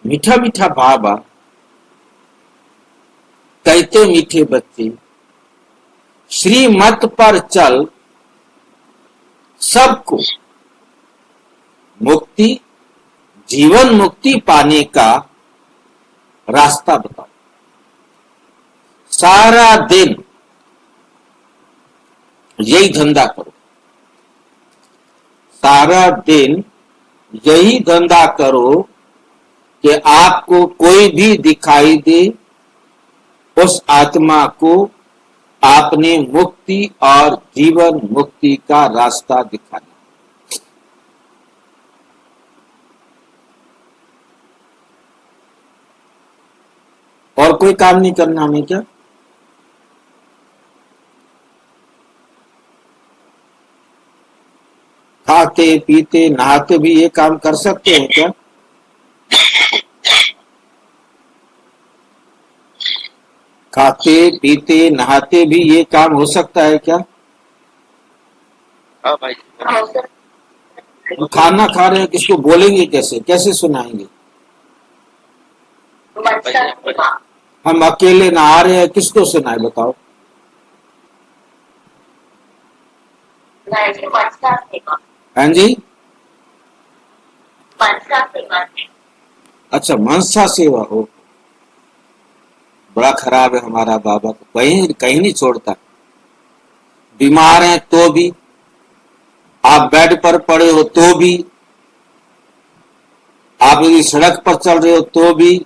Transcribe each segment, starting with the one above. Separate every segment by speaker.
Speaker 1: मीठा मीठा बाबा कहते मीठे बच्चे, श्रीमत पर चल सबको मुक्ति, जीवन मुक्ति पाने का रास्ता बताओ। सारा दिन यही धंधा करो, सारा दिन यही धंधा करो कि आपको कोई भी दिखाई दे, उस आत्मा को आपने मुक्ति और जीवन मुक्ति का रास्ता दिखाना। और कोई काम नहीं करना हमें क्या? खाते पीते नहाते भी ये काम कर सकते हैं क्या? खाते पीते नहाते भी ये काम हो सकता है क्या?
Speaker 2: हाँ भाई।
Speaker 1: खाना खा रहे हैं, किसको बोलेंगे कैसे, कैसे सुनाएंगे? हम अकेले नहा रहे हैं, किसको सुनाए बताओ? हाँ जी, अच्छा मनसा सेवा हो। बड़ा खराब है हमारा बाबा, तो कहीं कहीं नहीं छोड़ता। बीमार हैं तो भी, आप बेड पर पड़े हो तो भी, आप यदि सड़क पर चल रहे हो तो भी,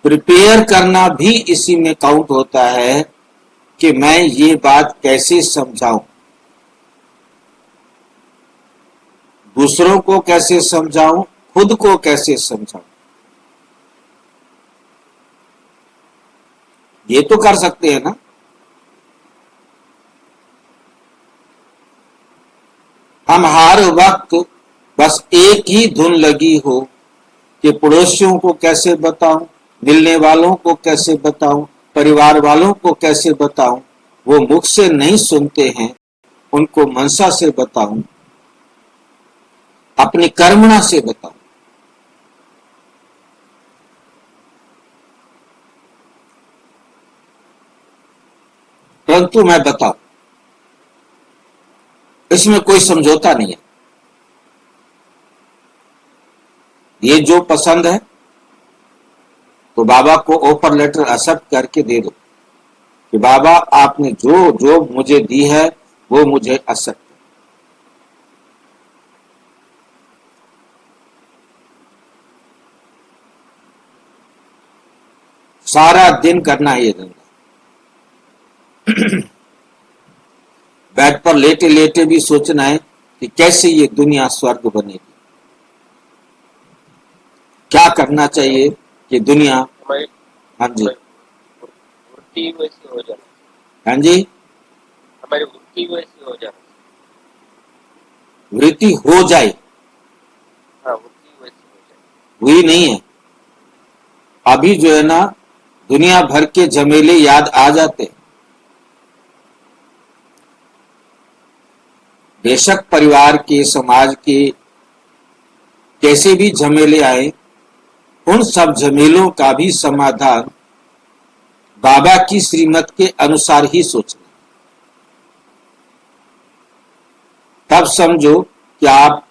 Speaker 1: प्रिपेयर करना भी इसी में काउंट होता है कि मैं ये बात कैसे समझाऊं, दूसरों को कैसे समझाऊं, खुद को कैसे समझाऊं। ये तो कर सकते हैं ना। हम हर वक्त बस एक ही धुन लगी हो कि पड़ोसियों को कैसे बताऊं, मिलने वालों को कैसे बताऊं, परिवार वालों को कैसे बताऊं, वो मुख से नहीं सुनते हैं, उनको मनसा से बताऊं, अपनी कर्मणा से बताऊं। परंतु मैं बताऊं, इसमें कोई समझौता नहीं है। ये जो पसंद है तो बाबा को ऑफर लेटर एक्सेप्ट करके दे दो कि बाबा आपने जो जो मुझे दी है वो मुझे एक्सेप्ट। सारा दिन करना है ये धंधा। बेड पर लेटे लेटे भी सोचना है कि कैसे ये दुनिया स्वर्ग बनेगी, क्या करना चाहिए कि दुनिया। हाँ जी,
Speaker 2: वृत्ति वैसी हो जाए।
Speaker 1: हाँ जी,
Speaker 2: हमारी वृत्ति वैसी हो जाए।
Speaker 1: वृत्ति हो जाए।
Speaker 2: हाँ, वृत्ति वैसी हो जाए।
Speaker 1: हुई नहीं है अभी, जो है ना, दुनिया भर के झमेले याद आ जाते। बेशक परिवार के, समाज के कैसे भी झमेले आए, उन सब झमेलों का भी समाधान बाबा की श्रीमत के अनुसार ही सोचना। तब समझो कि आप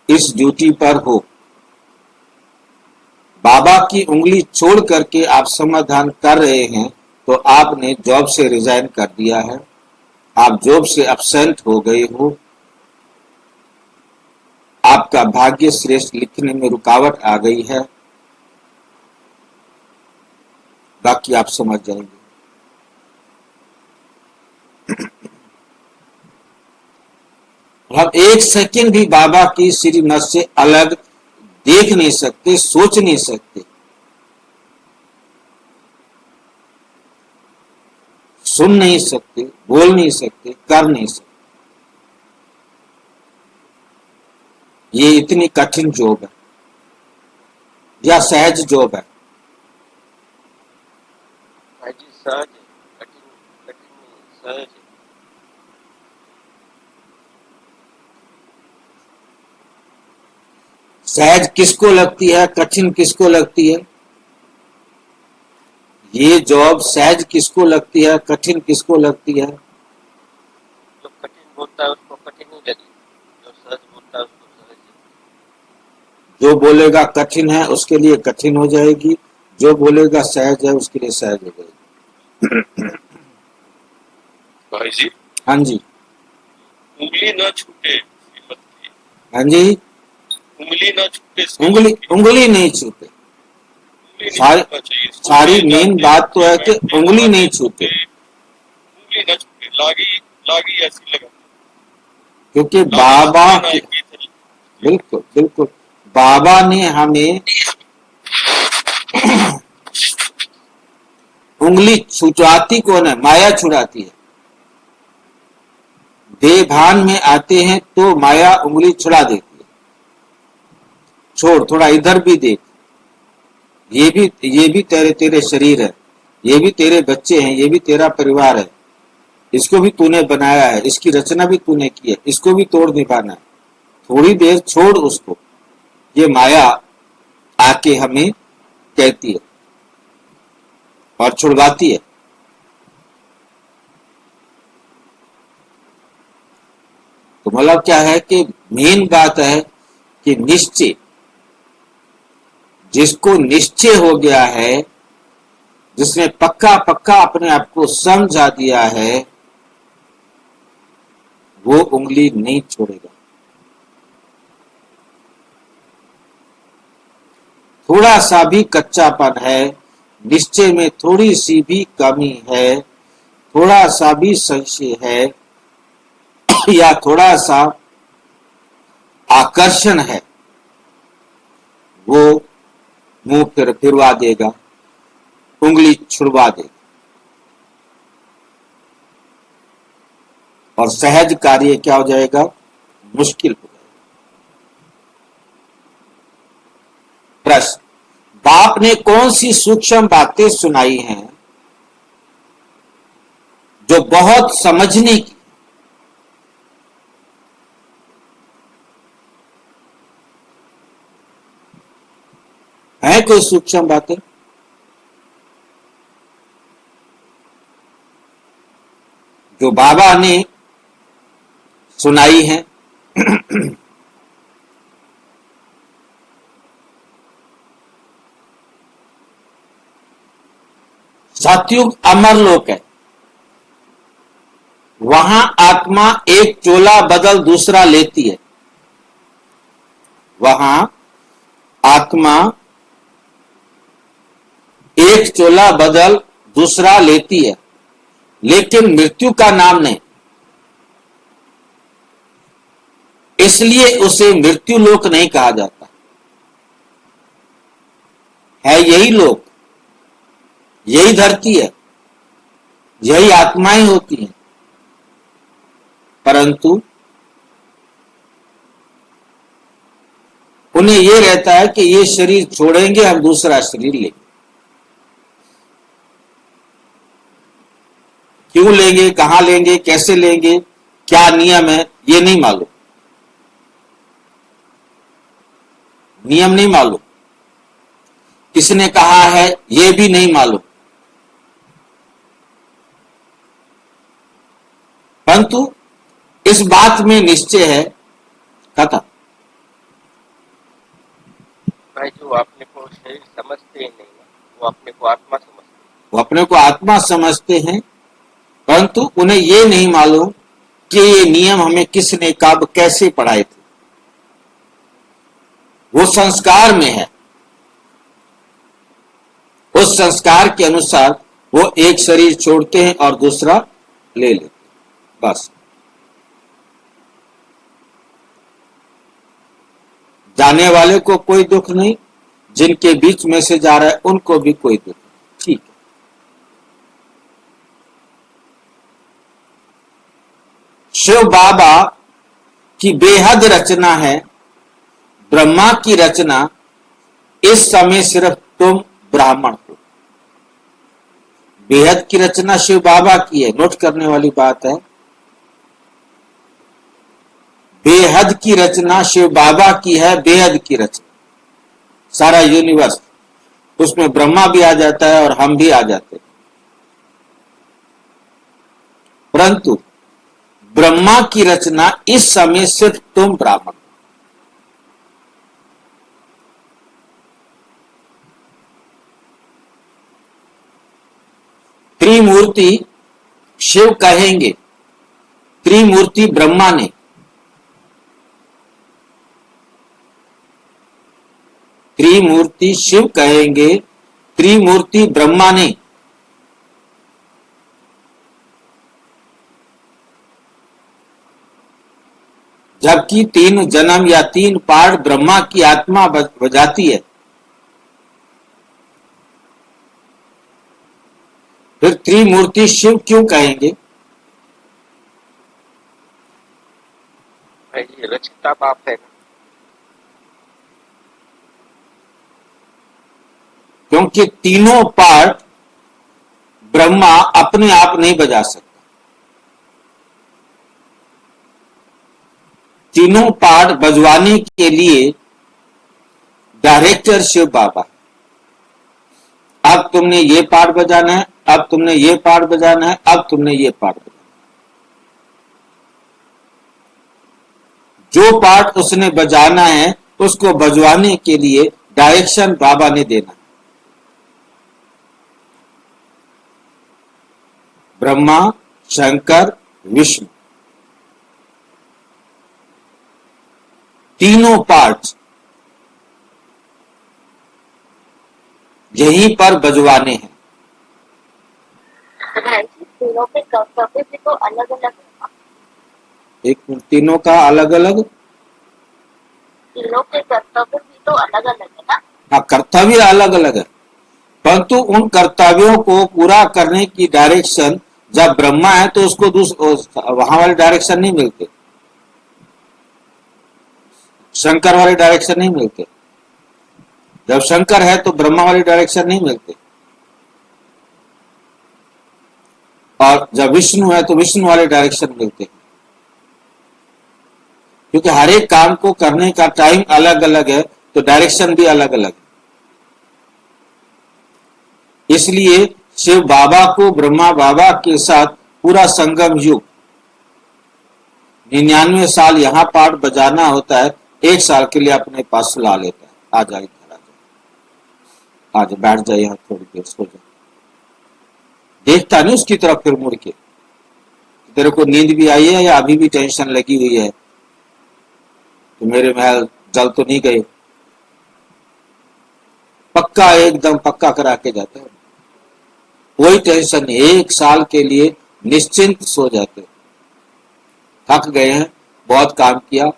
Speaker 1: इस ड्यूटी पर हो। बाबा की उंगली छोड़ करके आप समाधान कर रहे हैं तो आपने जॉब से रिजाइन कर दिया है, आप जॉब से एब्सेंट हो गए हो, आपका भाग्य श्रेष्ठ लिखने में रुकावट आ गई है। बाकी आप समझ जाएंगे। हम एक सेकंड भी बाबा की श्रीमत से अलग देख नहीं सकते, सोच नहीं सकते, सुन नहीं सकते, बोल नहीं सकते, कर नहीं सकते। ये इतनी कठिन जॉब है या सहज जॉब है?
Speaker 2: भाई जी सहज है, कठिन कठिन नहीं, सहज है।
Speaker 1: सहज किसको लगती है, कठिन किसको लगती है? ये जॉब सहज किसको लगती है, कठिन किसको लगती है?
Speaker 2: जो कठिन बोलता है उसको कठिन ही लगी, जो सहज बोलता है उसको सहज ही।
Speaker 1: जो बोलेगा कठिन है उसके लिए कठिन हो जाएगी, जो बोलेगा सहज है उसके लिए सहज हो जाएगी।
Speaker 3: भाई जी,
Speaker 1: हाँ जी,
Speaker 3: उंगली न छूटे श्रीमत की,
Speaker 1: हाँ जी।
Speaker 3: उंगली न छूटे श्रीमत
Speaker 1: उंगली
Speaker 3: की,
Speaker 1: उंगली नहीं छूटे।
Speaker 3: उंगली नहीं
Speaker 1: सारी
Speaker 3: छूटना चाहिए।
Speaker 1: सारी
Speaker 3: सोते
Speaker 1: मेन
Speaker 3: जागते
Speaker 1: बात तो है कि
Speaker 3: बैठते
Speaker 1: उंगली नहीं
Speaker 3: खाते
Speaker 1: छूटे,
Speaker 3: सोते, उंगली न छूटे। लागी लागी ऐसी लगा,
Speaker 1: क्योंकि
Speaker 3: लागी
Speaker 1: बाबा
Speaker 3: छूटे ना
Speaker 1: की,
Speaker 3: एक ही थली।
Speaker 1: बिल्कुल बिल्कुल, बाबा ने हमें उंगली छुटाती कौन है? माया छुड़ाती है। देह भान में आते हैं तो माया उंगली छुड़ा देती है, छोड़ थोड़ा इधर भी देख, ये भी तेरे तेरे शरीर है, ये भी तेरे बच्चे हैं, ये भी तेरा परिवार है, इसको भी तूने बनाया है, इसकी रचना भी तूने की है, इसको भी तोड़ नहीं पाना है। थोड़ी देर छोड़ उसको। ये माया आके हमें कहती है और छुड़वाती है। तो मतलब क्या है कि मेन बात है कि निश्चय, जिसको निश्चय हो गया है, जिसने पक्का पक्का अपने आप को समझा दिया है, वो उंगली नहीं छोड़ेगा। थोड़ा सा भी कच्चापन है, निश्चय में थोड़ी सी भी कमी है, थोड़ा सा भी संशय है या थोड़ा सा आकर्षण है, वो मुंह फिरवा देगा, उंगली छुड़वा देगा और सहज कार्य क्या हो जाएगा? मुश्किल हो जाएगा। प्रश्न, बाप ने कौन सी सूक्ष्म बातें सुनाई हैं जो बहुत समझने की? है कोई सूक्ष्म बातें? जो बाबा ने सुनाई है? सतयुग अमर लोक है, वहां आत्मा एक चोला बदल दूसरा लेती है। वहां आत्मा एक चोला बदल दूसरा लेती है, लेकिन मृत्यु का नाम नहीं, इसलिए उसे मृत्यु लोक नहीं कहा जाता है। यही लोक, यही धरती है, यही आत्माएं होती हैं, परंतु उन्हें यह रहता है कि ये शरीर छोड़ेंगे, हम दूसरा शरीर लेंगे। क्यों लेंगे, कहां लेंगे, कैसे लेंगे, क्या नियम है, ये नहीं मालूम, नियम नहीं मालूम, किसने कहा है ये भी नहीं मालूम, परंतु इस बात में निश्चय है कथा।
Speaker 2: भाई जो अपने को शरीर समझते ही नहीं है, वो अपने को आत्मा समझते हैं।
Speaker 1: वो अपने को आत्मा समझते हैं, परंतु उन्हें ये नहीं मालूम कि ये नियम हमें किसने कब कैसे पढ़ाए थे। वो संस्कार में है, उस संस्कार के अनुसार वो एक शरीर छोड़ते हैं और दूसरा ले लेते हैं, बस। जाने वाले को कोई दुख नहीं, जिनके बीच में से जा रहा है उनको भी कोई दुख नहीं। ठीक है, शिव बाबा की बेहद रचना है, ब्रह्मा की रचना इस समय सिर्फ तुम ब्राह्मण हो। बेहद की रचना शिव बाबा की है, नोट करने वाली बात है। बेहद की रचना शिव बाबा की है, बेहद की रचना। सारा यूनिवर्स, उसमें ब्रह्मा भी आ जाता है और हम भी आ जाते हैं। परंतु ब्रह्मा की रचना इस समय सिर्फ तुम ब्राह्मण। त्रिमूर्ति शिव कहेंगे, त्रिमूर्ति ब्रह्मा ने, त्रिमूर्ति शिव कहेंगे, त्रिमूर्ति ब्रह्मा ने। जबकि तीन जन्म या तीन पार्ट ब्रह्मा की आत्मा बजाती है, फिर त्रिमूर्ति शिव क्यों कहेंगे?
Speaker 2: भाई ये रचता बाप है ना।
Speaker 1: क्योंकि तीनों पार्ट ब्रह्मा अपने आप नहीं बजा सकता। तीनों पार्ट बजवाने के लिए डायरेक्टर शिव बाबा। अब तुमने ये पार्ट बजाना है, अब तुमने ये पार्ट बजाना है, अब तुमने ये पार्ट बजाना है। जो पार्ट उसने बजाना है उसको बजवाने के लिए डायरेक्शन बाबा ने देना। ब्रह्मा, शंकर, विष्णु, तीनों पार्ट्स यहीं पर बजवाने हैं।
Speaker 4: भाई जी, तीनों के कर्तव्य भी तो अलग अलग है।
Speaker 1: एक मिनट, तीनों का अलग अलग,
Speaker 4: तीनों के कर्तव्य भी तो अलग अलग है ना।
Speaker 1: हाँ कर्तव्य अलग अलग है, परंतु उन कर्तव्यों को पूरा करने की डायरेक्शन जब ब्रह्मा है तो उसको वहां वाले डायरेक्शन नहीं मिलते, शंकर वाले डायरेक्शन नहीं मिलते। जब शंकर है तो ब्रह्मा वाले डायरेक्शन नहीं मिलते, और जब विष्णु है तो विष्णु वाले डायरेक्शन मिलते। क्योंकि हर एक काम को करने का टाइम अलग अलग है तो डायरेक्शन भी अलग अलग है। इसलिए शिव बाबा को ब्रह्मा बाबा के साथ पूरा संगम युग 99 साल यहाँ पाठ बजाना होता है, एक साल के लिए अपने पास ला लेता है। आ जाए इधर, आ जाए, आज बैठ जाए यहाँ थोड़ी देर, सो जाए। देखता नहीं उसकी तरफ फिर मुड़ के, तेरे को नींद भी आई है या अभी भी टेंशन लगी हुई है तो मेरे महल जल तो नहीं गए। पक्का एकदम पक्का करा के जाते हैं, कोई टेंशन नहीं, एक साल के लिए निश्चिंत सो जाते। थक गए हैं, बहुत काम किया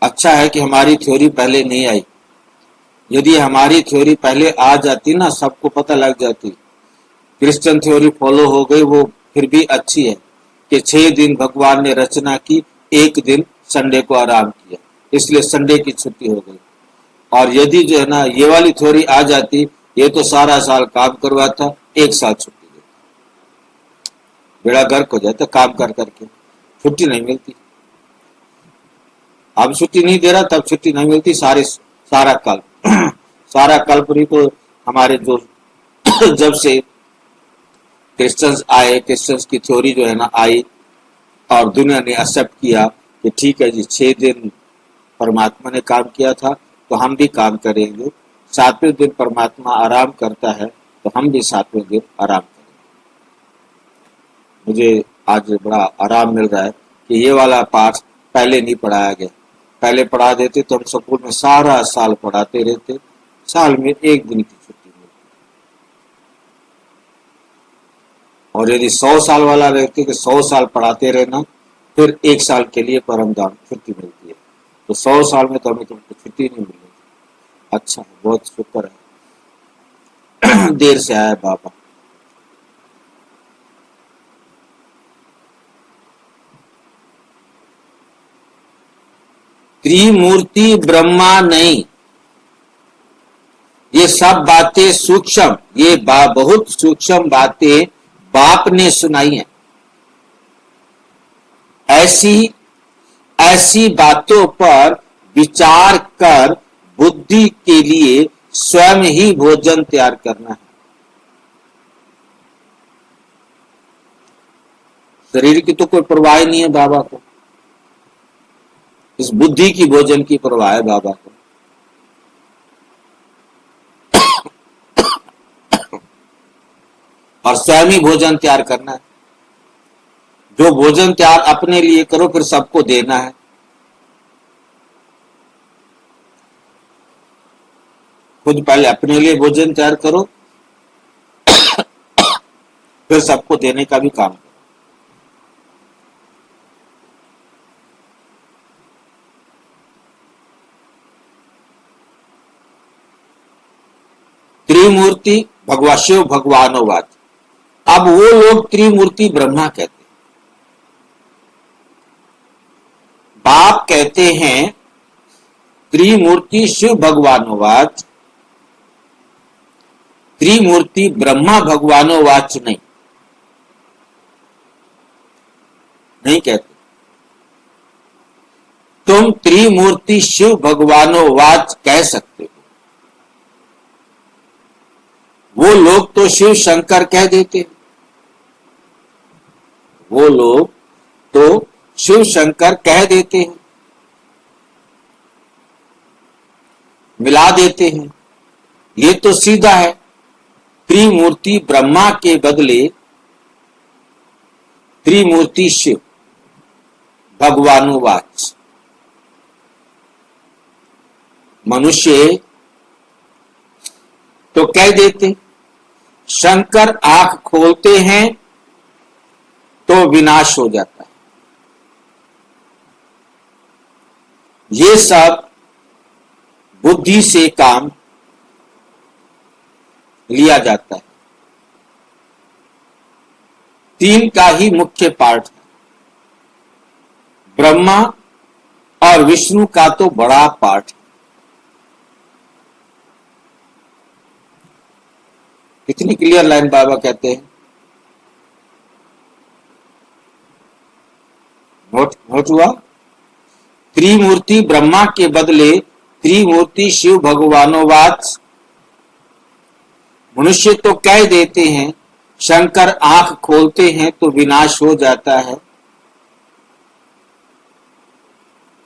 Speaker 1: अच्छा है कि हमारी थ्योरी पहले नहीं आई। यदि हमारी थ्योरी पहले आ जाती ना, सबको पता लग जाती। क्रिश्चियन थ्योरी फॉलो हो गई, वो फिर भी अच्छी है कि 6 दिन भगवान ने रचना की, एक दिन संडे को आराम किया, इसलिए संडे की छुट्टी हो गई। और यदि जो है ना ये वाली थ्योरी आ जाती, ये तो सारा साल काम करवाता, एक साल छुट्टी देता, बेड़ा गर्क हो जाता। काम कर करके छुट्टी नहीं मिलती। अब छुट्टी नहीं दे रहा, तब छुट्टी नहीं मिलती। सारा कल्प सारा कल्परी तो हमारे जो जब से क्रिश्चियंस आए, क्रिश्चियंस की थ्योरी जो है ना आई और दुनिया ने एक्सेप्ट किया कि ठीक है जी, 6 दिन परमात्मा ने काम किया था तो हम भी काम करेंगे। 7वें दिन परमात्मा आराम करता है तो हम भी 7वें दिन आराम करेंगे। मुझे आज बड़ा आराम मिल रहा है कि ये वाला पाठ पहले नहीं पढ़ाया गया। पहले पढ़ा देते तो हम स्कूल में सारा साल पढ़ाते रहते, साल में एक दिन की छुट्टी मिलती। और यदि 100 साल वाला रहते कि 100 साल पढ़ाते रहना, फिर 1 साल के लिए परमदान छुट्टी मिलती है। तो 100 साल में तो हमें तुमको छुट्टी नहीं मिलेगी। अच्छा है, बहुत शुक्र है देर से आया बाबा। त्रिमूर्ति ब्रह्मा नहीं, ये सब बातें सूक्ष्म, ये बहुत सूक्ष्म बातें बाप ने सुनाई हैं। ऐसी बातों पर विचार कर बुद्धि के लिए स्वयं ही भोजन तैयार करना है। शरीर की तो कोई परवाह नहीं है बाबा को, इस बुद्धि की भोजन की परवाह है बाबा को। और स्वयं ही भोजन तैयार करना है। जो भोजन तैयार अपने लिए करो फिर सबको देना है। खुद पहले अपने लिए भोजन तैयार करो, फिर सबको देने का भी काम करो। त्रिमूर्ति भगवा शिव भगवानोवाच। अब वो लोग त्रिमूर्ति ब्रह्मा कहते हैं। बाप कहते हैं त्रिमूर्ति शिव भगवानोवाच, त्रिमूर्ति ब्रह्मा भगवानोवाच नहीं कहते। तुम त्रिमूर्ति शिव भगवानोवाच कह सकते हो। वो लोग तो शिव शंकर कह देते हैं, वो लोग तो शिव शंकर कह देते हैं, मिला देते हैं। ये तो सीधा है, त्रिमूर्ति ब्रह्मा के बदले त्रिमूर्ति शिव भगवानुवाच। मनुष्य तो कह देते शंकर आंख खोलते हैं तो विनाश हो जाता है। ये सब बुद्धि से काम लिया जाता है। तीन का ही मुख्य पार्ट है, ब्रह्मा और विष्णु का तो बड़ा पार्ट है। कितनी क्लियर लाइन बाबा कहते हैं। नोट हुआ? त्रिमूर्ति ब्रह्मा के बदले त्रिमूर्ति शिव भगवानोवाच। मनुष्य तो कह देते हैं शंकर आंख खोलते हैं तो विनाश हो जाता है।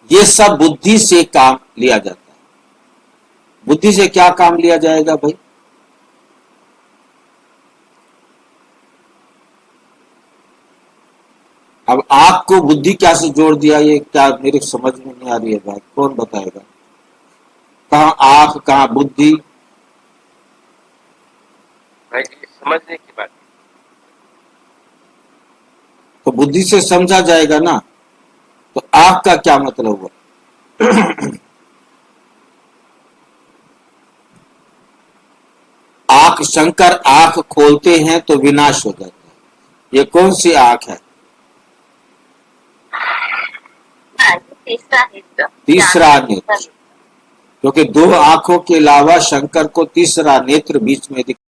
Speaker 1: ये सब बुद्धि से काम लिया जाता है। बुद्धि से क्या काम लिया जाएगा भाई? अब आंख को बुद्धि क्या से जोड़ दिया, ये क्या मेरे समझ में नहीं आ रही है बात। कौन बताएगा? कहाँ आंख कहाँ बुद्धि?
Speaker 2: भाई जी समझने की बात।
Speaker 1: तो बुद्धि से समझा जाएगा ना। तो आंख का क्या मतलब हुआ? आंख शंकर आंख खोलते हैं तो विनाश हो जाता है। ये कौन सी आंख है? तीसरा नेत्र। क्योंकि दो आंखों के अलावा शंकर को तीसरा नेत्र बीच में